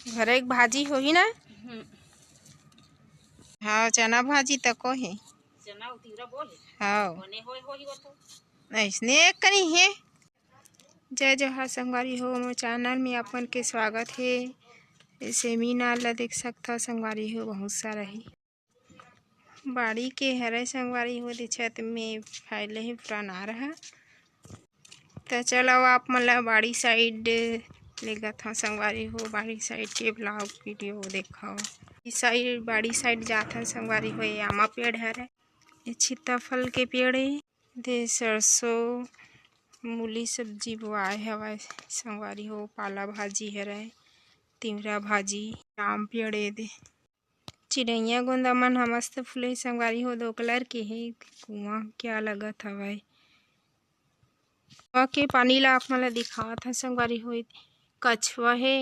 घर एक भाजी होही ना। हाँ चना भाजी तको है। चना उतीरा बोले हाँ बने होई वो तो ऐसने करी है। जय जोहार संगवारी हो, मोर चैनल में आपन के स्वागत है। सेमिनार ला देख सकता संगवारी हो, बहुत सारा ही बाड़ी के हरे संगवारी हो दे छत में फैले ही पुराना रहा। तो चलो आप मतलब बाड़ी साइड लेगा था संगवारी हो, बाड़ी साइड के ब्लॉग वीडियो देखो। इस साइड बाड़ी साइड जाता संगवारी हो, ये आमा पेड़ है, ये सीताफल के पेड़ है, दे सरसों मूली सब्जी बोआए हवा संगवारी हो। पाला भाजी है, तिवरा भाजी, आम पेड़ दे चिड़ैया गोंदा मन ह मस्त फूले संगवारी हो। 2 कलर के है। कुआं क्या लगत हवय, कुआं के पानी ला आप मन ला दिखावत है संगवारी हो। कछुआ है,